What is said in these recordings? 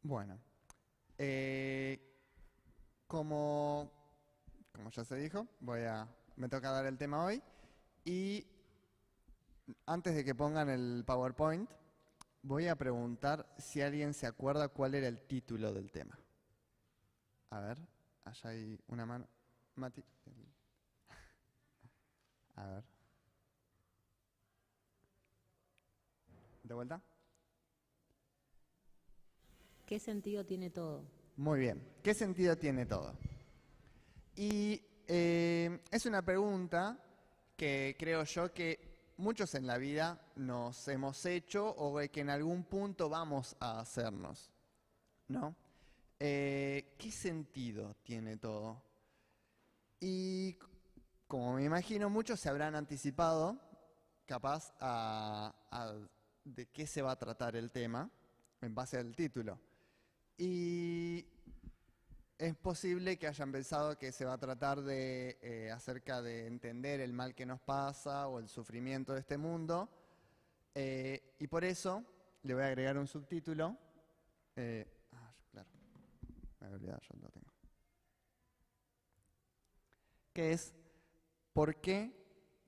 Bueno, eh, como, como ya se dijo, me toca dar el tema hoy y antes de que pongan el PowerPoint, voy a preguntar si alguien se acuerda cuál era el título del tema. A ver, allá hay una mano. Mati, a ver, ¿de vuelta? ¿Qué sentido tiene todo? Muy bien, ¿qué sentido tiene todo? Y es una pregunta que creo yo que muchos en la vida nos hemos hecho o que en algún punto vamos a hacernos, ¿no? ¿Qué sentido tiene todo? Y como me imagino, muchos se habrán anticipado, capaz, de qué se va a tratar el tema en base al título. Y es posible que hayan pensado que se va a tratar de acerca de entender el mal que nos pasa o el sufrimiento de este mundo. Y por eso le voy a agregar un subtítulo. Claro, me había olvidado, yo lo tengo. Que es ¿por qué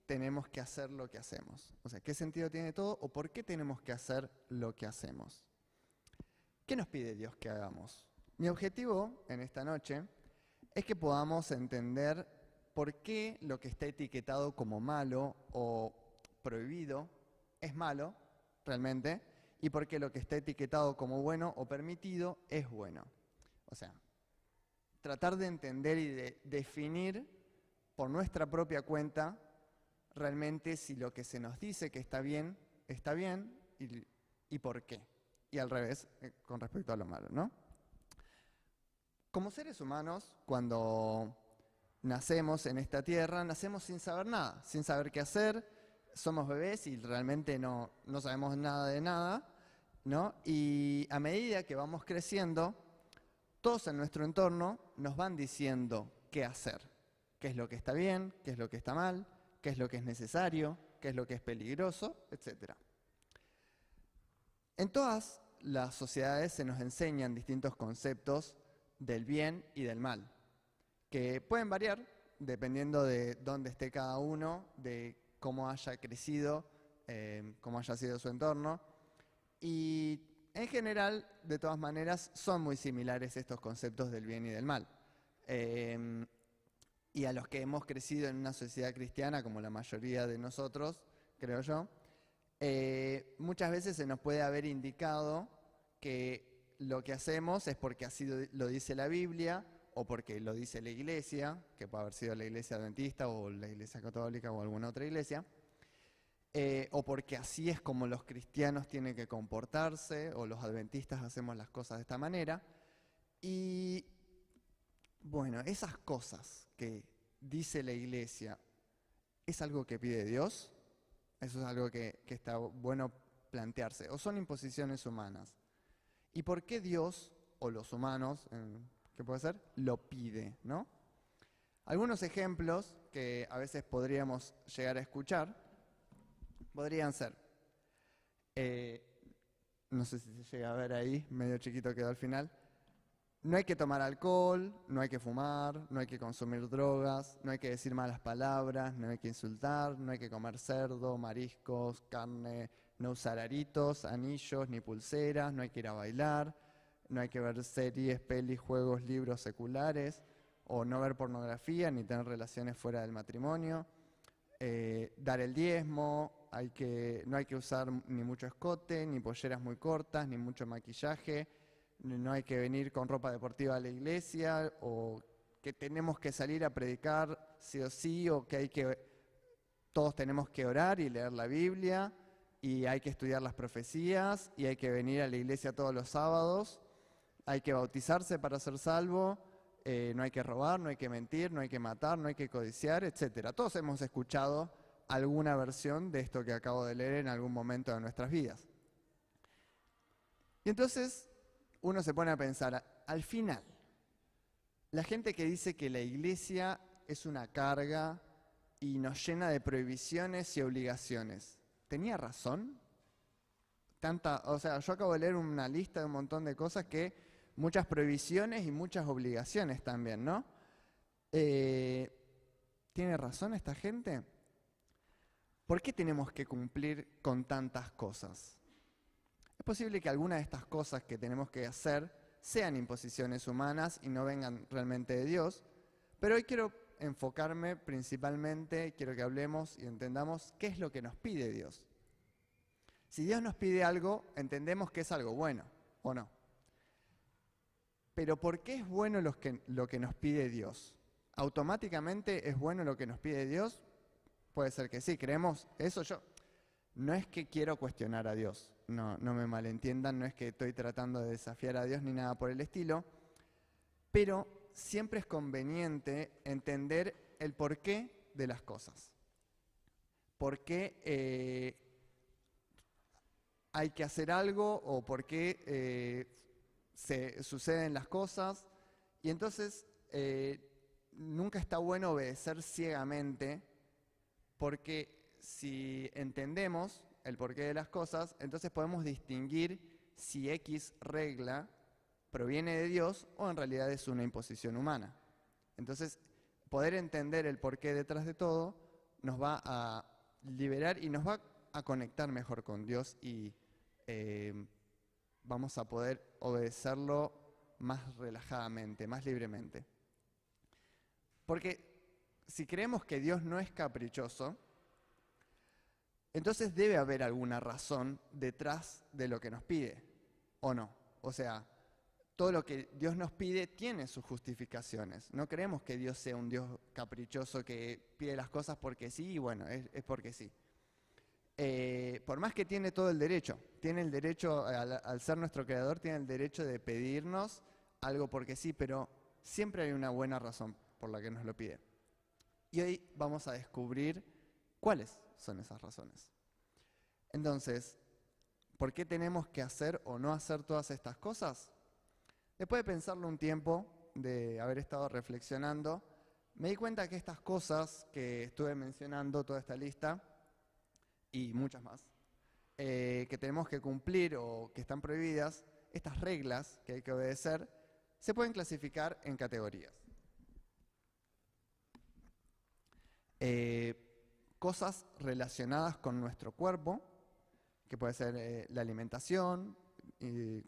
tenemos que hacer lo que hacemos? O sea, ¿qué sentido tiene todo o por qué tenemos que hacer lo que hacemos? ¿Qué nos pide Dios que hagamos? Mi objetivo en esta noche es que podamos entender por qué lo que está etiquetado como malo o prohibido es malo realmente y por qué lo que está etiquetado como bueno o permitido es bueno. O sea, tratar de entender y de definir por nuestra propia cuenta realmente si lo que se nos dice que está bien y por qué. Y al revés, con respecto a lo malo, ¿no? Como seres humanos, cuando nacemos en esta tierra, nacemos sin saber nada, sin saber qué hacer, somos bebés y realmente no sabemos nada de nada, ¿no? Y a medida que vamos creciendo, todos en nuestro entorno nos van diciendo qué hacer, qué es lo que está bien, qué es lo que está mal, qué es lo que es necesario, qué es lo que es peligroso, etc. En todas las sociedades se nos enseñan distintos conceptos del bien y del mal, que pueden variar dependiendo de dónde esté cada uno, de cómo haya crecido, cómo haya sido su entorno. Y en general, de todas maneras, son muy similares estos conceptos del bien y del mal. Y a los que hemos crecido en una sociedad cristiana, como la mayoría de nosotros, creo yo, muchas veces se nos puede haber indicado que lo que hacemos es porque así lo dice la Biblia o porque lo dice la iglesia, que puede haber sido la iglesia adventista o la iglesia católica o alguna otra iglesia, o porque así es como los cristianos tienen que comportarse o los adventistas hacemos las cosas de esta manera. Y bueno, esas cosas que dice la iglesia, ¿es algo que pide Dios? Eso es algo que está bueno plantearse. ¿O son imposiciones humanas? ¿Y por qué Dios, o los humanos, qué puede ser, lo pide, ¿no? Algunos ejemplos que a veces podríamos llegar a escuchar podrían ser, eh, no sé si se llega a ver ahí, medio chiquito quedó al final, no hay que tomar alcohol, no hay que fumar, no hay que consumir drogas, no hay que decir malas palabras, no hay que insultar, no hay que comer cerdo, mariscos, carne, no usar aritos, anillos ni pulseras, no hay que ir a bailar, no hay que ver series, pelis, juegos, libros seculares, o no ver pornografía ni tener relaciones fuera del matrimonio, dar el diezmo, no hay que usar ni mucho escote, ni polleras muy cortas, ni mucho maquillaje, no hay que venir con ropa deportiva a la iglesia, o que tenemos que salir a predicar sí o sí, o que todos tenemos que orar y leer la Biblia, y hay que estudiar las profecías, y hay que venir a la iglesia todos los sábados, hay que bautizarse para ser salvo, no hay que robar, no hay que mentir, no hay que matar, no hay que codiciar, etcétera. Todos hemos escuchado alguna versión de esto que acabo de leer en algún momento de nuestras vidas. Y entonces uno se pone a pensar, al final, la gente que dice que la iglesia es una carga y nos llena de prohibiciones y obligaciones, ¿tenía razón? O sea, yo acabo de leer una lista de un montón de cosas muchas prohibiciones y muchas obligaciones también, ¿no? ¿Tiene razón esta gente? ¿Por qué tenemos que cumplir con tantas cosas? Es posible que algunas de estas cosas que tenemos que hacer sean imposiciones humanas y no vengan realmente de Dios, pero hoy quiero enfocarme principalmente, quiero que hablemos y entendamos qué es lo que nos pide Dios. Si Dios nos pide algo, entendemos que es algo bueno, ¿o no? Pero ¿por qué es bueno lo que nos pide Dios? ¿Automáticamente es bueno lo que nos pide Dios? Puede ser que sí, creemos eso. No es que quiero cuestionar a Dios, no me malentiendan, no es que estoy tratando de desafiar a Dios ni nada por el estilo, pero siempre es conveniente entender el porqué de las cosas. ¿Por qué hay que hacer algo o por qué se suceden las cosas? Y entonces nunca está bueno obedecer ciegamente, porque si entendemos el porqué de las cosas, entonces podemos distinguir si X regla proviene de Dios o en realidad es una imposición humana. Entonces, poder entender el porqué detrás de todo nos va a liberar y nos va a conectar mejor con Dios y vamos a poder obedecerlo más relajadamente, más libremente. Porque si creemos que Dios no es caprichoso, entonces debe haber alguna razón detrás de lo que nos pide, ¿o no? O sea, todo lo que Dios nos pide tiene sus justificaciones. No creemos que Dios sea un Dios caprichoso que pide las cosas porque sí y bueno, es porque sí. Por más que tiene todo el derecho, al ser nuestro creador, tiene el derecho de pedirnos algo porque sí, pero siempre hay una buena razón por la que nos lo pide. Y hoy vamos a descubrir cuáles son esas razones. Entonces, ¿por qué tenemos que hacer o no hacer todas estas cosas? Después de pensarlo un tiempo, de haber estado reflexionando, me di cuenta que estas cosas que estuve mencionando, toda esta lista, y muchas más, que tenemos que cumplir o que están prohibidas, estas reglas que hay que obedecer, se pueden clasificar en categorías. Cosas relacionadas con nuestro cuerpo, que puede ser la alimentación,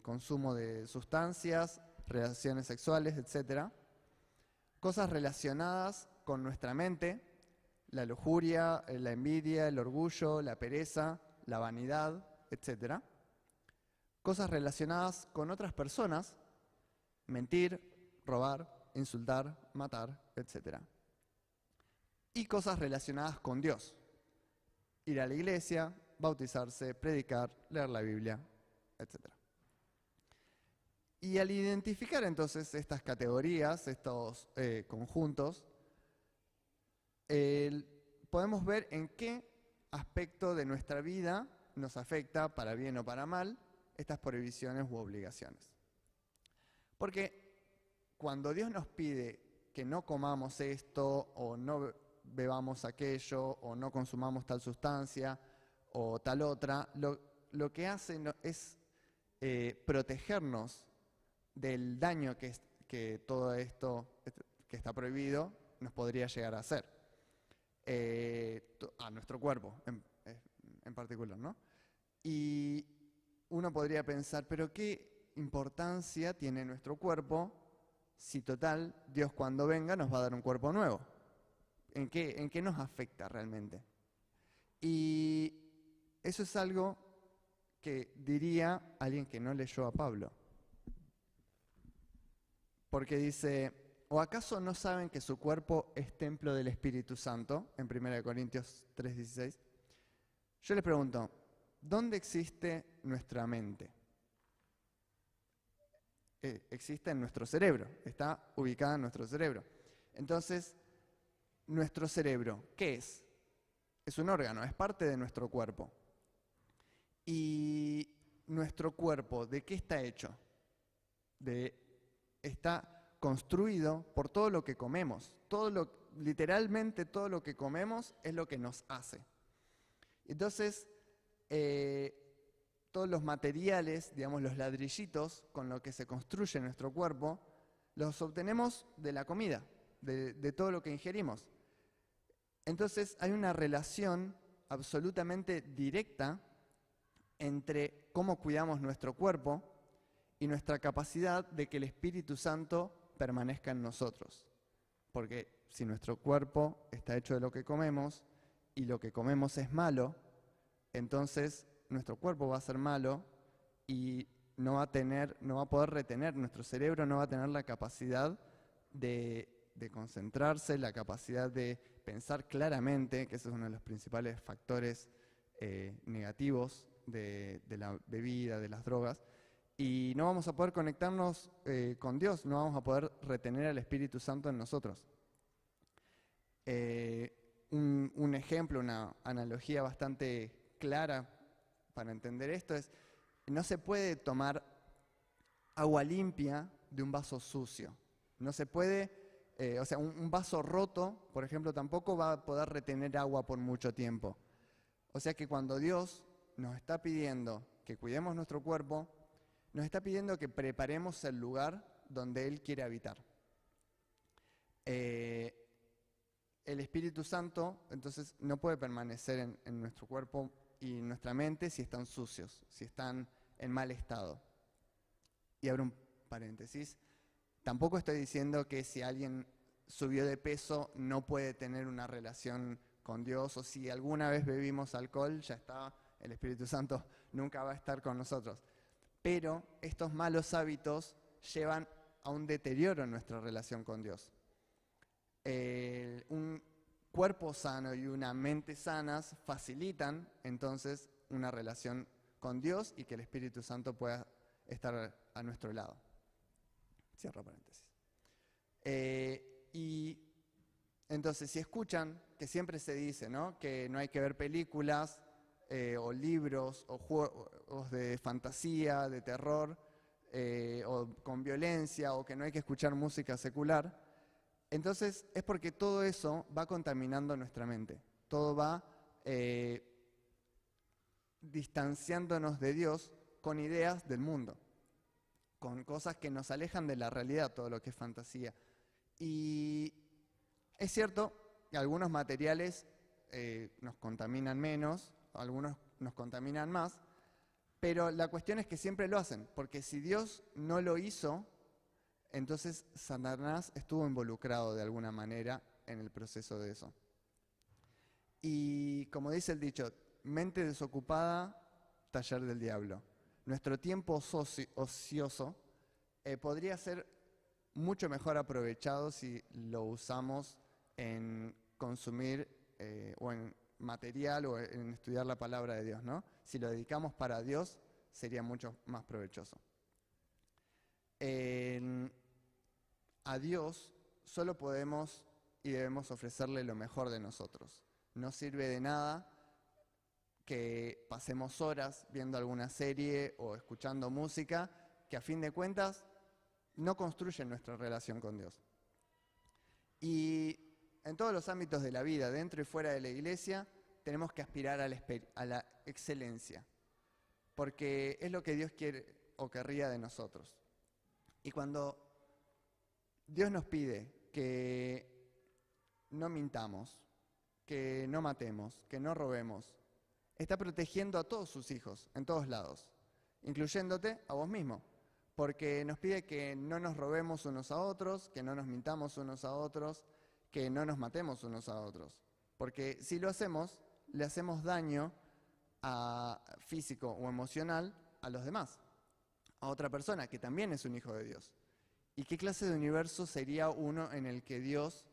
consumo de sustancias, relaciones sexuales, etc. Cosas relacionadas con nuestra mente, la lujuria, la envidia, el orgullo, la pereza, la vanidad, etc. Cosas relacionadas con otras personas, mentir, robar, insultar, matar, etc. Y cosas relacionadas con Dios, ir a la iglesia, bautizarse, predicar, leer la Biblia, etc. Y al identificar entonces estas categorías, estos conjuntos, podemos ver en qué aspecto de nuestra vida nos afecta, para bien o para mal, estas prohibiciones u obligaciones. Porque cuando Dios nos pide que no comamos esto, o no bebamos aquello, o no consumamos tal sustancia, o tal otra, lo que hace es protegernos del daño que todo esto que está prohibido nos podría llegar a hacer. A nuestro cuerpo en particular, ¿no? Y uno podría pensar, pero ¿qué importancia tiene nuestro cuerpo si total Dios cuando venga nos va a dar un cuerpo nuevo? ¿En qué nos afecta realmente? Y eso es algo que diría alguien que no leyó a Pablo. Porque dice, ¿o acaso no saben que su cuerpo es templo del Espíritu Santo? En 1 Corintios 3:16. Yo les pregunto, ¿dónde existe nuestra mente? Existe en nuestro cerebro, está ubicada en nuestro cerebro. Entonces, nuestro cerebro, ¿qué es? Es un órgano, es parte de nuestro cuerpo. ¿Y nuestro cuerpo de qué está hecho? Está construido por todo lo que comemos. Literalmente todo lo que comemos es lo que nos hace. Entonces, todos los materiales, digamos los ladrillitos con los que se construye nuestro cuerpo, los obtenemos de la comida, de todo lo que ingerimos. Entonces hay una relación absolutamente directa entre cómo cuidamos nuestro cuerpo y nuestra capacidad de que el Espíritu Santo permanezca en nosotros. Porque si nuestro cuerpo está hecho de lo que comemos y lo que comemos es malo, entonces nuestro cuerpo va a ser malo y no va a poder retener, nuestro cerebro no va a tener la capacidad de concentrarse, la capacidad de pensar claramente, que ese es uno de los principales factores negativos de la bebida, de las drogas, y no vamos a poder conectarnos con Dios, no vamos a poder retener al Espíritu Santo en nosotros. Un ejemplo, una analogía bastante clara para entender esto es, no se puede tomar agua limpia de un vaso sucio. No se puede, un vaso roto, por ejemplo, tampoco va a poder retener agua por mucho tiempo. O sea que cuando Dios nos está pidiendo que cuidemos nuestro cuerpo, nos está pidiendo que preparemos el lugar donde Él quiere habitar. El Espíritu Santo, entonces, no puede permanecer en nuestro cuerpo y nuestra mente si están sucios, si están en mal estado. Y abro un paréntesis. Tampoco estoy diciendo que si alguien subió de peso no puede tener una relación con Dios, o si alguna vez bebimos alcohol, ya está, el Espíritu Santo nunca va a estar con nosotros. Pero estos malos hábitos llevan a un deterioro en nuestra relación con Dios. Un cuerpo sano y una mente sanas facilitan entonces una relación con Dios y que el Espíritu Santo pueda estar a nuestro lado. Cierro paréntesis. Y entonces, si escuchan que siempre se dice, ¿no?, que no hay que ver películas o libros o juegos de fantasía, de terror o con violencia, o que no hay que escuchar música secular, entonces es porque todo eso va contaminando nuestra mente. Todo va distanciándonos de Dios con ideas del mundo, con cosas que nos alejan de la realidad, todo lo que es fantasía. Y es cierto que algunos materiales nos contaminan menos, algunos nos contaminan más, pero la cuestión es que siempre lo hacen, porque si Dios no lo hizo, entonces Satanás estuvo involucrado de alguna manera en el proceso de eso. Y como dice el dicho, mente desocupada, taller del diablo. Nuestro tiempo ocioso podría ser mucho mejor aprovechado si lo usamos en consumir o en material o en estudiar la palabra de Dios, ¿no? Si lo dedicamos para Dios, sería mucho más provechoso. A Dios solo podemos y debemos ofrecerle lo mejor de nosotros. No sirve de nada que pasemos horas viendo alguna serie o escuchando música que a fin de cuentas no construyen nuestra relación con Dios. Y en todos los ámbitos de la vida, dentro y fuera de la iglesia, tenemos que aspirar a la excelencia, porque es lo que Dios quiere o querría de nosotros. Y cuando Dios nos pide que no mintamos, que no matemos, que no robemos, está protegiendo a todos sus hijos, en todos lados, incluyéndote a vos mismo, porque nos pide que no nos robemos unos a otros, que no nos mintamos unos a otros, que no nos matemos unos a otros, porque si lo hacemos, le hacemos daño físico o emocional a los demás, a otra persona que también es un hijo de Dios. ¿Y qué clase de universo sería uno en el que Dios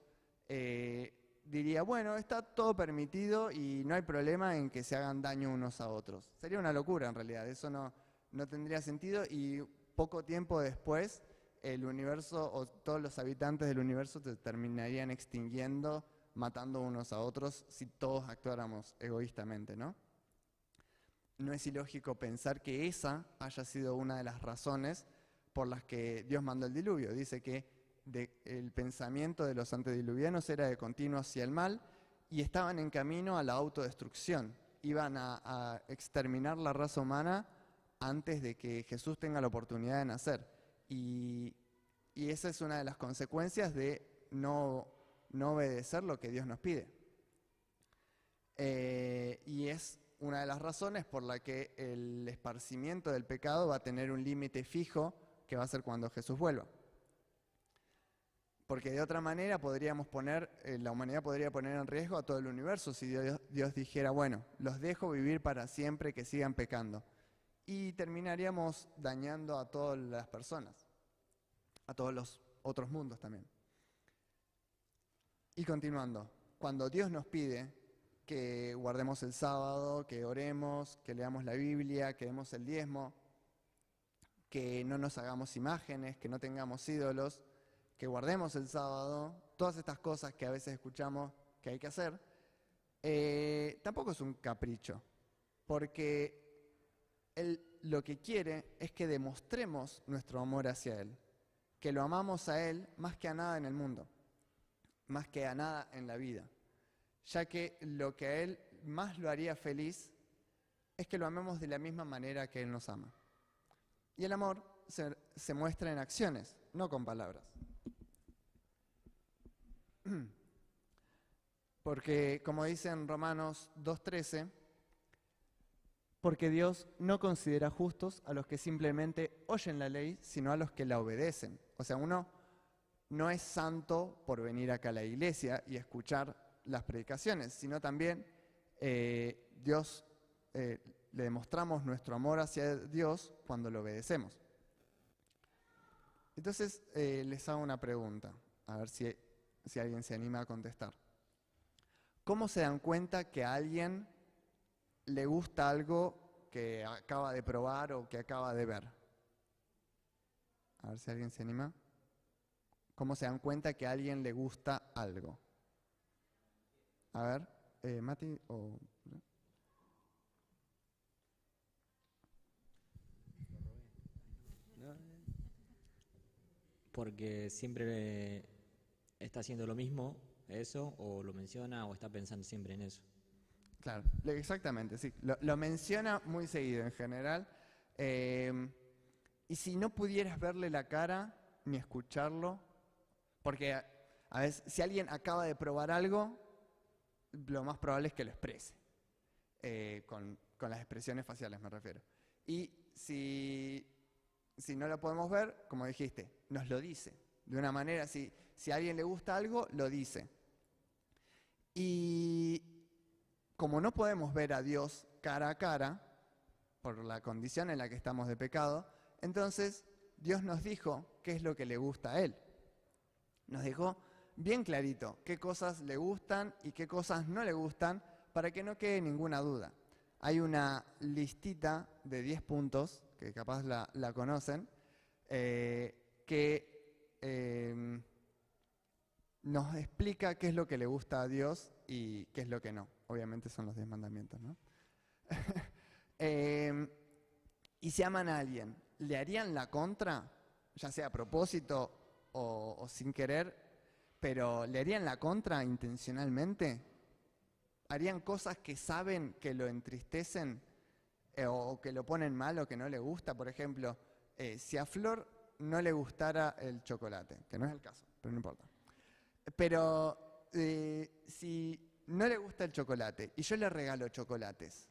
diría, bueno, está todo permitido y no hay problema en que se hagan daño unos a otros? Sería una locura en realidad, eso no tendría sentido, y poco tiempo después el universo o todos los habitantes del universo se terminarían extinguiendo, matando unos a otros si todos actuáramos egoístamente, ¿no? No es ilógico pensar que esa haya sido una de las razones por las que Dios mandó el diluvio. Dice que el pensamiento de los antediluvianos era de continuo hacia el mal y estaban en camino a la autodestrucción. Iban a exterminar la raza humana antes de que Jesús tenga la oportunidad de nacer. Y esa es una de las consecuencias de no obedecer lo que Dios nos pide. Y es una de las razones por la que el esparcimiento del pecado va a tener un límite fijo, que va a ser cuando Jesús vuelva. Porque de otra manera la humanidad podría poner en riesgo a todo el universo si Dios dijera, bueno, los dejo vivir para siempre, que sigan pecando. Y terminaríamos dañando a todas las personas, a todos los otros mundos también. Y continuando, cuando Dios nos pide que guardemos el sábado, que oremos, que leamos la Biblia, que demos el diezmo, que no nos hagamos imágenes, que no tengamos ídolos, que guardemos el sábado, todas estas cosas que a veces escuchamos que hay que hacer, tampoco es un capricho, porque Él lo que quiere es que demostremos nuestro amor hacia Él, que lo amamos a Él más que a nada en el mundo, más que a nada en la vida, ya que lo que a Él más lo haría feliz es que lo amemos de la misma manera que Él nos ama. Y el amor se muestra en acciones, no con palabras. Porque, como dice en Romanos 2:13, porque Dios no considera justos a los que simplemente oyen la ley, sino a los que la obedecen. O sea, uno no es santo por venir acá a la iglesia y escuchar las predicaciones, sino también le demostramos nuestro amor hacia Dios cuando lo obedecemos. Entonces, les hago una pregunta, a ver si alguien se anima a contestar. ¿Cómo se dan cuenta que a alguien le gusta algo que acaba de probar o que acaba de ver? A ver si alguien se anima. ¿Cómo se dan cuenta que a alguien le gusta algo? A ver, Mati o... Porque siempre está haciendo lo mismo, eso, o lo menciona, o está pensando siempre en eso. Claro, exactamente, sí. Lo menciona muy seguido en general. Y si no pudieras verle la cara ni escucharlo, porque a veces si alguien acaba de probar algo, lo más probable es que lo exprese, con las expresiones faciales me refiero. Y si no lo podemos ver, como dijiste, nos lo dice. De una manera, si a alguien le gusta algo, lo dice. Y como no podemos ver a Dios cara a cara, por la condición en la que estamos de pecado, entonces Dios nos dijo qué es lo que le gusta a Él. Nos dejó bien clarito qué cosas le gustan y qué cosas no le gustan para que no quede ninguna duda. Hay una listita de 10 puntos, que capaz la conocen, que nos explica qué es lo que le gusta a Dios y qué es lo que no. Obviamente son los 10 mandamientos, ¿no? Y si aman a alguien, ¿le harían la contra? Ya sea a propósito o sin querer, pero ¿le harían la contra intencionalmente? ¿Harían cosas que saben que lo entristecen o que lo ponen mal o que no le gusta? Por ejemplo, si a Flor no le gustara el chocolate, que no es el caso, pero no importa. Pero si no le gusta el chocolate y yo le regalo chocolates,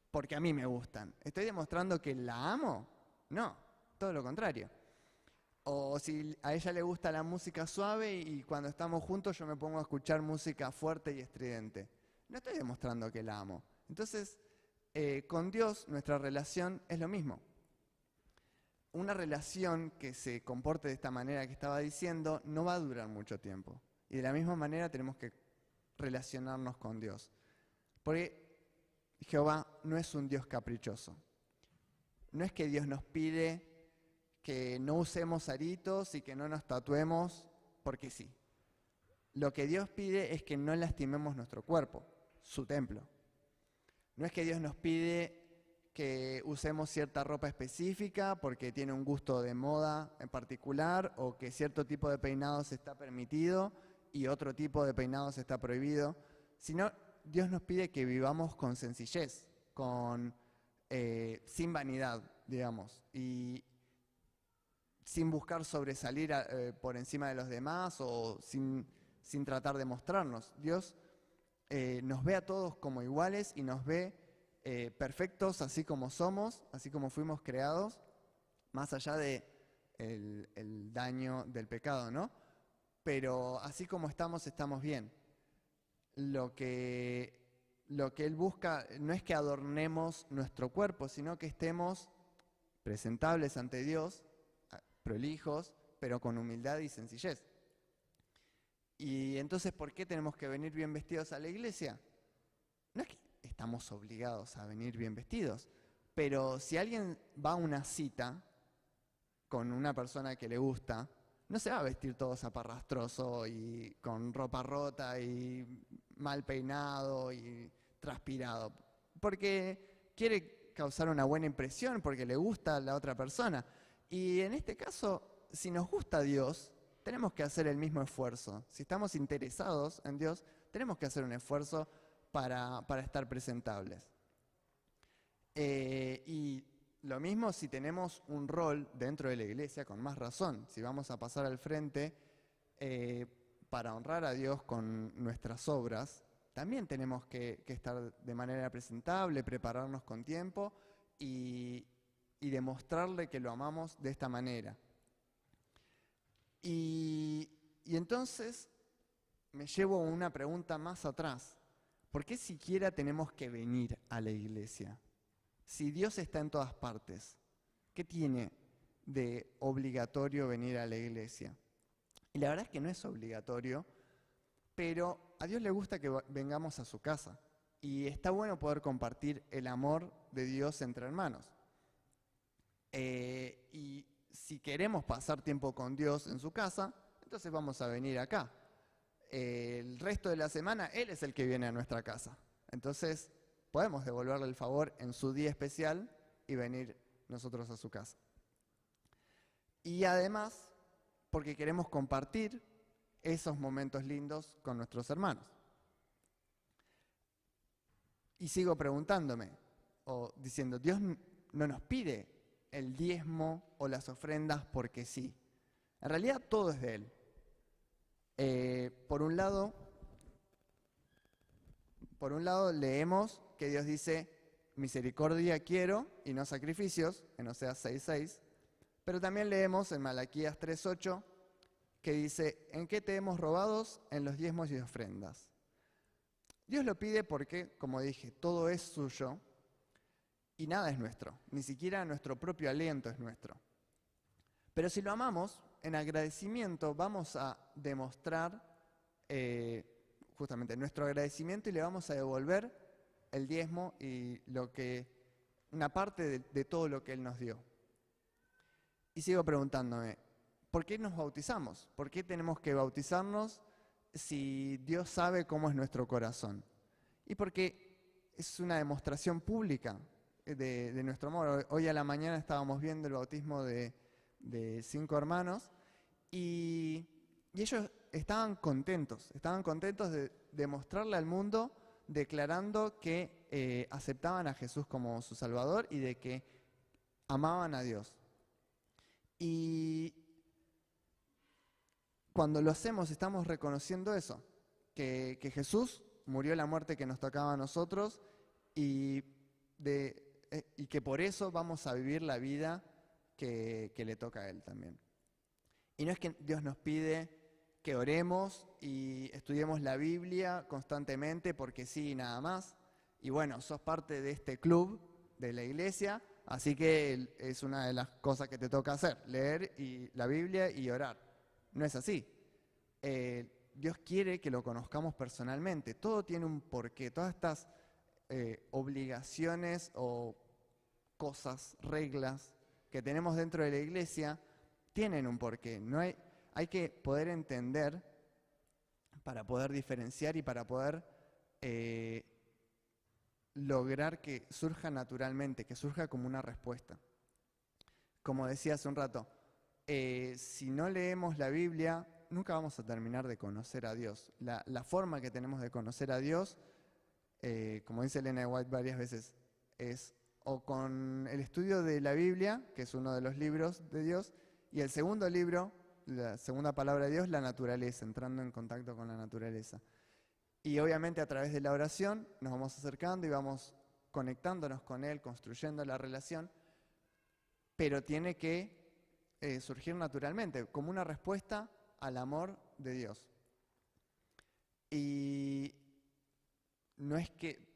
porque a mí me gustan, ¿estoy demostrando que la amo? No, todo lo contrario. O si a ella le gusta la música suave y cuando estamos juntos yo me pongo a escuchar música fuerte y estridente, no estoy demostrando que la amo. Entonces, con Dios nuestra relación es lo mismo. Una relación que se comporte de esta manera que estaba diciendo no va a durar mucho tiempo. Y de la misma manera tenemos que relacionarnos con Dios. Porque Jehová no es un Dios caprichoso. No es que Dios nos pide que no usemos aritos y que no nos tatuemos porque sí. Lo que Dios pide es que no lastimemos nuestro cuerpo, su templo. No es que Dios nos pide que usemos cierta ropa específica porque tiene un gusto de moda en particular o que cierto tipo de peinados está permitido y otro tipo de peinados está prohibido, sino Dios nos pide que vivamos con sencillez, con sin vanidad, digamos, y sin buscar sobresalir por encima de los demás o sin tratar de mostrarnos. Dios nos ve a todos como iguales y nos ve perfectos así como somos, así como fuimos creados, más allá de el daño del pecado, ¿no? Pero así como estamos bien. Lo que Él busca no es que adornemos nuestro cuerpo, sino que estemos presentables ante Dios, prolijos, pero con humildad y sencillez. Y entonces, ¿por qué tenemos que venir bien vestidos a la iglesia? No es que estamos obligados a venir bien vestidos, pero si alguien va a una cita con una persona que le gusta, no se va a vestir todo zaparrastroso y con ropa rota y mal peinado y transpirado, porque quiere causar una buena impresión, porque le gusta a la otra persona. Y en este caso, si nos gusta Dios, tenemos que hacer el mismo esfuerzo. Si estamos interesados en Dios, tenemos que hacer un esfuerzo para estar presentables. Y lo mismo si tenemos un rol dentro de la iglesia, con más razón. Si vamos a pasar al frente para honrar a Dios con nuestras obras, también tenemos que estar de manera presentable, prepararnos con tiempo y demostrarle que lo amamos de esta manera. Y entonces me llevo una pregunta más atrás. ¿Por qué siquiera tenemos que venir a la iglesia? Si Dios está en todas partes, ¿qué tiene de obligatorio venir a la iglesia? Y la verdad es que no es obligatorio, pero a Dios le gusta que vengamos a su casa. Y está bueno poder compartir el amor de Dios entre hermanos. Y si queremos pasar tiempo con Dios en su casa, entonces vamos a venir acá. El resto de la semana, Él es el que viene a nuestra casa. Entonces, podemos devolverle el favor en su día especial y venir nosotros a su casa. Y además, porque queremos compartir esos momentos lindos con nuestros hermanos. Y sigo preguntándome, o diciendo, Dios no nos pide el diezmo o las ofrendas porque sí. En realidad todo es de Él. Por un lado leemos que Dios dice, misericordia quiero y no sacrificios, en Oseas 6:6, pero también leemos en Malaquías 3:8 que dice, ¿en qué te hemos robados? En los diezmos y ofrendas. Dios lo pide porque, como dije, todo es suyo y nada es nuestro, ni siquiera nuestro propio aliento es nuestro. Pero si lo amamos, en agradecimiento vamos a demostrar justamente nuestro agradecimiento y le vamos a devolver el diezmo y una parte de todo lo que Él nos dio. Y sigo preguntándome, ¿por qué nos bautizamos? ¿Por qué tenemos que bautizarnos si Dios sabe cómo es nuestro corazón? Y porque es una demostración pública de nuestro amor. Hoy a la mañana estábamos viendo el bautismo de 5 hermanos y ellos estaban contentos de demostrarle al mundo declarando que aceptaban a Jesús como su Salvador y de que amaban a Dios. Y cuando lo hacemos estamos reconociendo eso, que Jesús murió la muerte que nos tocaba a nosotros y que por eso vamos a vivir la vida que le toca a Él también. Y no es que Dios nos pide que oremos y estudiemos la Biblia constantemente porque sí, nada más. Y bueno, sos parte de este club de la iglesia, así que es una de las cosas que te toca hacer, leer la Biblia y orar. No es así. Dios quiere que lo conozcamos personalmente. Todo tiene un porqué. Todas estas obligaciones o cosas, reglas que tenemos dentro de la iglesia tienen un porqué. Hay que poder entender para poder diferenciar y para poder lograr que surja naturalmente, que surja como una respuesta. Como decía hace un rato, si no leemos la Biblia, nunca vamos a terminar de conocer a Dios. La forma que tenemos de conocer a Dios, como dice Elena White varias veces, es o con el estudio de la Biblia, que es uno de los libros de Dios, y el segundo libro, la segunda palabra de Dios, la naturaleza, entrando en contacto con la naturaleza. Y obviamente a través de la oración nos vamos acercando y vamos conectándonos con Él, construyendo la relación, pero tiene que surgir naturalmente, como una respuesta al amor de Dios. Y no es que,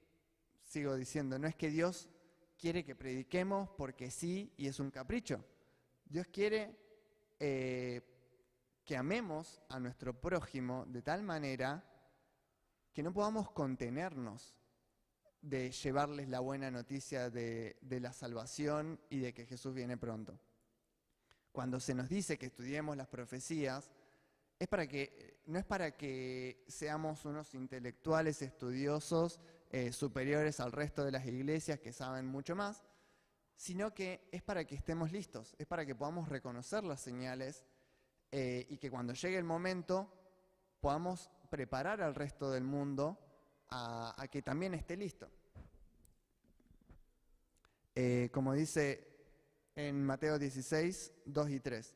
sigo diciendo, no es que Dios quiere que prediquemos porque sí y es un capricho. Dios quiere que amemos a nuestro prójimo de tal manera que no podamos contenernos de llevarles la buena noticia de la salvación y de que Jesús viene pronto. Cuando se nos dice que estudiemos las profecías, no es para que seamos unos intelectuales estudiosos superiores al resto de las iglesias que saben mucho más, sino que es para que estemos listos, es para que podamos reconocer las señales y que cuando llegue el momento podamos preparar al resto del mundo a que también esté listo. Como dice en Mateo 16, 2 y 3.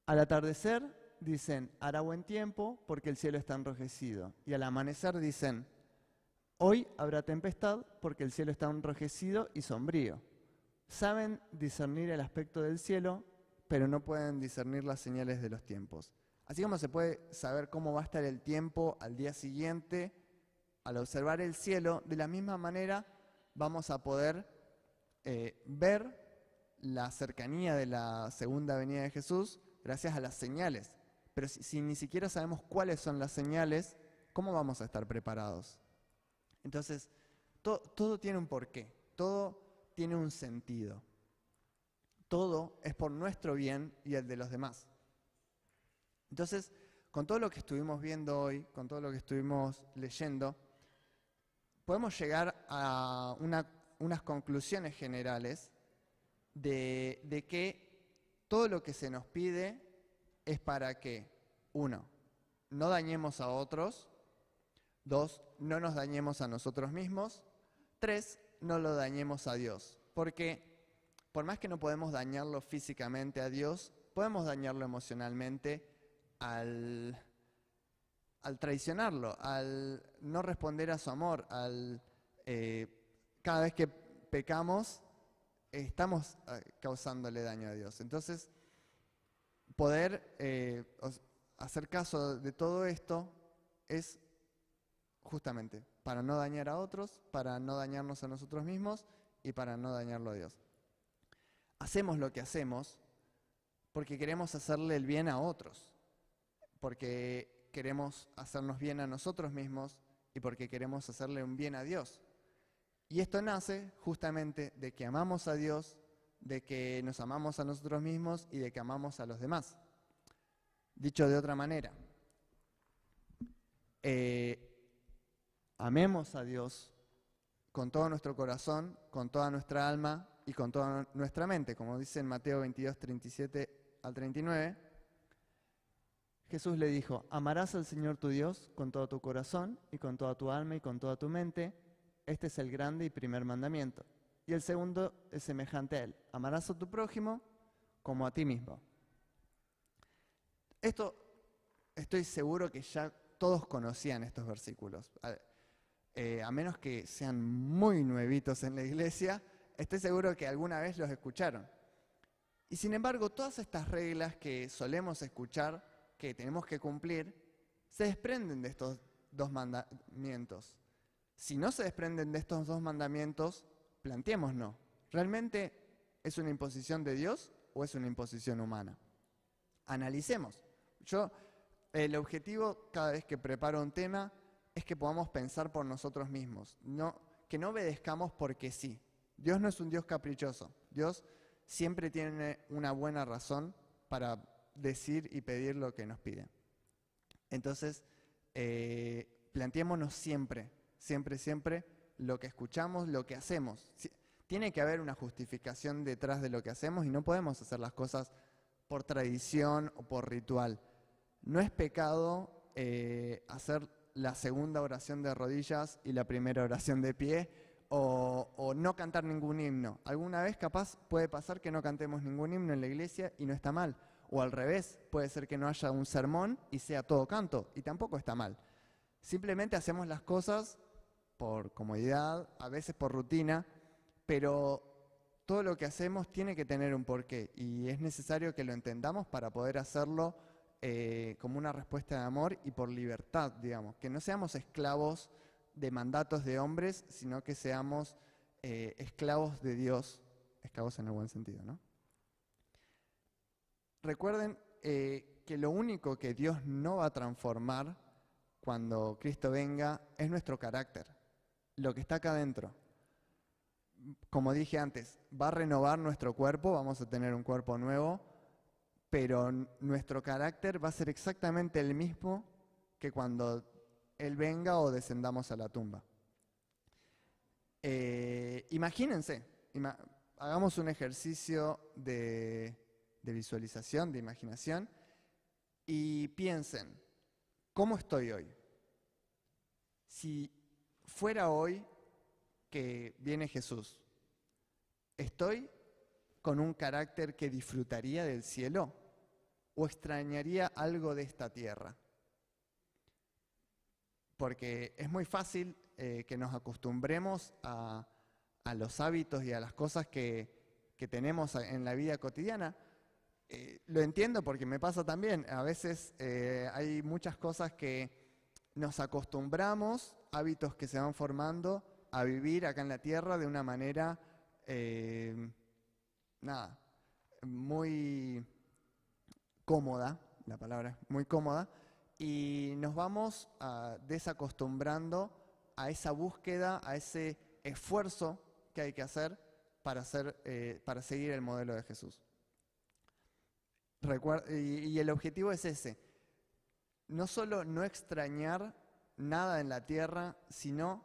Al atardecer dicen, hará buen tiempo porque el cielo está enrojecido. Y al amanecer dicen, hoy habrá tempestad porque el cielo está enrojecido y sombrío. Saben discernir el aspecto del cielo, pero no pueden discernir las señales de los tiempos. Así como se puede saber cómo va a estar el tiempo al día siguiente, al observar el cielo, de la misma manera vamos a poder ver la cercanía de la segunda venida de Jesús gracias a las señales. Pero si ni siquiera sabemos cuáles son las señales, ¿cómo vamos a estar preparados? Entonces, todo tiene un porqué, todo tiene un sentido. Todo es por nuestro bien y el de los demás. Entonces, con todo lo que estuvimos viendo hoy, con todo lo que estuvimos leyendo, podemos llegar a unas conclusiones generales de que todo lo que se nos pide es para que, 1, no dañemos a otros, 2, no nos dañemos a nosotros mismos, 3, no lo dañemos a Dios. Porque por más que no podemos dañarlo físicamente a Dios, podemos dañarlo emocionalmente al traicionarlo, al no responder a su amor, cada vez que pecamos, estamos causándole daño a Dios. Entonces, poder hacer caso de todo esto es justamente para no dañar a otros, para no dañarnos a nosotros mismos y para no dañarlo a Dios. Hacemos lo que hacemos porque queremos hacerle el bien a otros, porque queremos hacernos bien a nosotros mismos y porque queremos hacerle un bien a Dios. Y esto nace justamente de que amamos a Dios, de que nos amamos a nosotros mismos y de que amamos a los demás. Dicho de otra manera, amemos a Dios con todo nuestro corazón, con toda nuestra alma y con toda nuestra mente, como dice en Mateo 22, 37 al 39. Jesús le dijo, amarás al Señor tu Dios con todo tu corazón y con toda tu alma y con toda tu mente. Este es el grande y primer mandamiento. Y el segundo es semejante a él. Amarás a tu prójimo como a ti mismo. Esto estoy seguro que ya todos conocían estos versículos. A menos que sean muy nuevitos en la iglesia, estoy seguro que alguna vez los escucharon. Y sin embargo, todas estas reglas que solemos escuchar, que tenemos que cumplir, se desprenden de estos dos mandamientos. Si no se desprenden de estos dos mandamientos, planteémonos, ¿realmente es una imposición de Dios o es una imposición humana? Analicemos. El objetivo cada vez que preparo un tema es que podamos pensar por nosotros mismos, que no obedezcamos porque sí. Dios no es un Dios caprichoso. Dios siempre tiene una buena razón para decir y pedir lo que nos pide. Entonces, planteémonos siempre lo que escuchamos, lo que hacemos. Tiene que haber una justificación detrás de lo que hacemos y no podemos hacer las cosas por tradición o por ritual. No es pecado hacer la segunda oración de rodillas y la primera oración de pie, o no cantar ningún himno. Alguna vez capaz puede pasar que no cantemos ningún himno en la iglesia y no está mal. O al revés, puede ser que no haya un sermón y sea todo canto y tampoco está mal. Simplemente hacemos las cosas por comodidad, a veces por rutina, pero todo lo que hacemos tiene que tener un porqué y es necesario que lo entendamos para poder hacerlo como una respuesta de amor y por libertad, digamos. Que no seamos esclavos de mandatos de hombres, sino que seamos esclavos de Dios, esclavos en el buen sentido, ¿no? Recuerden que lo único que Dios no va a transformar cuando Cristo venga es nuestro carácter, lo que está acá adentro. Como dije antes, va a renovar nuestro cuerpo, vamos a tener un cuerpo nuevo, pero nuestro carácter va a ser exactamente el mismo que cuando Él venga o descendamos a la tumba. Imagínense, hagamos un ejercicio de visualización, de imaginación, y piensen, ¿cómo estoy hoy? Si fuera hoy que viene Jesús, ¿estoy con un carácter que disfrutaría del cielo o extrañaría algo de esta tierra? Porque es muy fácil que nos acostumbremos a los hábitos y a las cosas que tenemos en la vida cotidiana. Lo entiendo porque me pasa también. A veces hay muchas cosas que nos acostumbramos, hábitos que se van formando, a vivir acá en la tierra de una manera, muy cómoda, la palabra es muy cómoda, y nos vamos desacostumbrando a esa búsqueda, a ese esfuerzo que hay que hacer para seguir el modelo de Jesús. Y el objetivo es ese, no solo no extrañar nada en la tierra, sino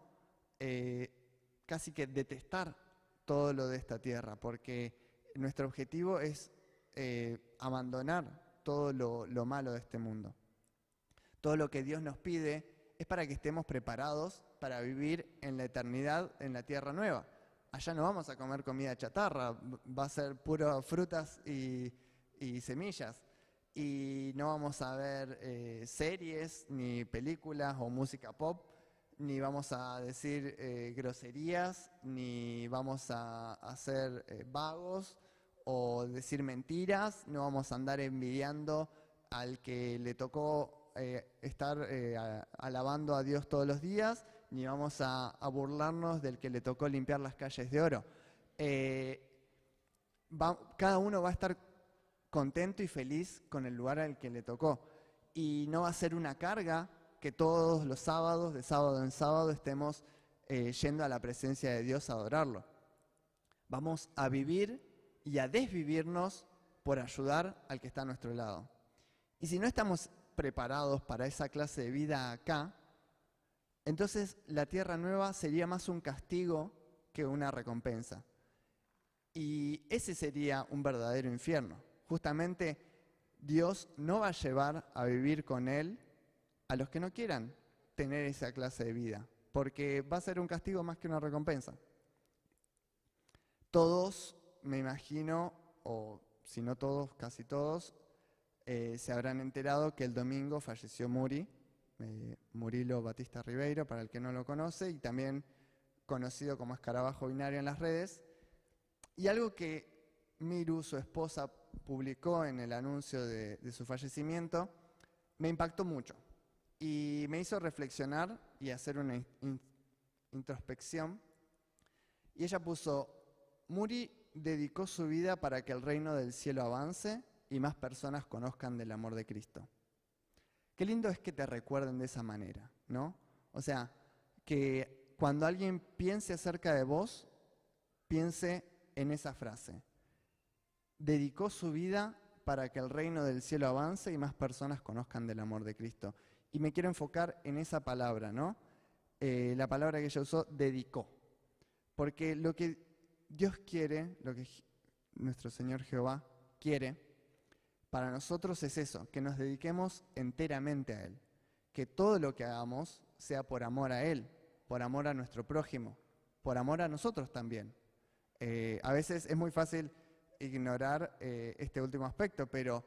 casi que detestar todo lo de esta tierra, porque nuestro objetivo es abandonar todo lo malo de este mundo. Todo lo que Dios nos pide es para que estemos preparados para vivir en la eternidad en la tierra nueva. Allá no vamos a comer comida chatarra, va a ser puro frutas y semillas. Y no vamos a ver series, ni películas o música pop, ni vamos a decir groserías, ni vamos a ser vagos o decir mentiras, no vamos a andar envidiando al que le tocó estar alabando a Dios todos los días, ni vamos a burlarnos del que le tocó limpiar las calles de oro. Cada uno va a estar contento y feliz con el lugar al que le tocó. Y no va a ser una carga que todos los sábados, de sábado en sábado, estemos yendo a la presencia de Dios a adorarlo. Vamos a vivir y a desvivirnos por ayudar al que está a nuestro lado. Y si no estamos preparados para esa clase de vida acá, entonces la tierra nueva sería más un castigo que una recompensa. Y ese sería un verdadero infierno. Justamente Dios no va a llevar a vivir con Él a los que no quieran tener esa clase de vida, porque va a ser un castigo más que una recompensa. Todos, me imagino, o si no todos, casi todos, se habrán enterado que el domingo falleció Murilo Batista Ribeiro, para el que no lo conoce, y también conocido como Escarabajo Binario en las redes. Y algo que Miru, su esposa, publicó en el anuncio de su fallecimiento, me impactó mucho y me hizo reflexionar y hacer una introspección. Y ella puso: Muri dedicó su vida para que el reino del cielo avance y más personas conozcan del amor de Cristo. Qué lindo es que te recuerden de esa manera, ¿no? O sea, que cuando alguien piense acerca de vos, piense en esa frase. Dedicó su vida para que el reino del cielo avance y más personas conozcan del amor de Cristo. Y me quiero enfocar en esa palabra, ¿no? La palabra que ella usó, dedicó. Porque lo que Dios quiere, lo que nuestro Señor Jehová quiere para nosotros es eso, que nos dediquemos enteramente a Él. Que todo lo que hagamos sea por amor a Él, por amor a nuestro prójimo, por amor a nosotros también. A veces es muy fácil ignorar este último aspecto, pero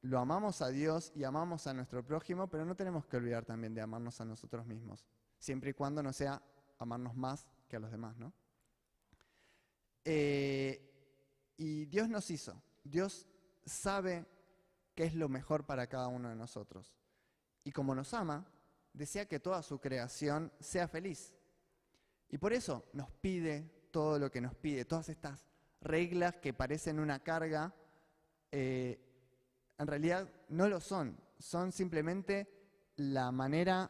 lo amamos a Dios y amamos a nuestro prójimo, pero no tenemos que olvidar también de amarnos a nosotros mismos, siempre y cuando no sea amarnos más que a los demás, ¿no? Y Dios nos hizo, Dios sabe qué es lo mejor para cada uno de nosotros. Y como nos ama, desea que toda su creación sea feliz. Y por eso nos pide todo lo que nos pide, todas estas reglas que parecen una carga, en realidad no lo son, son simplemente la manera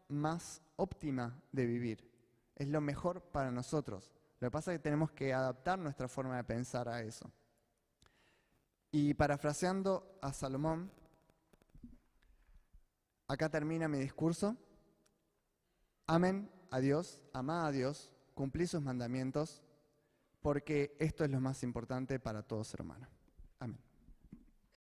más óptima de vivir. Es lo mejor para nosotros. Lo que pasa es que tenemos que adaptar nuestra forma de pensar a eso. Y parafraseando a Salomón, acá termina mi discurso. Amen a Dios, amad a Dios, cumplid sus mandamientos, porque esto es lo más importante para todo ser humano. Amén.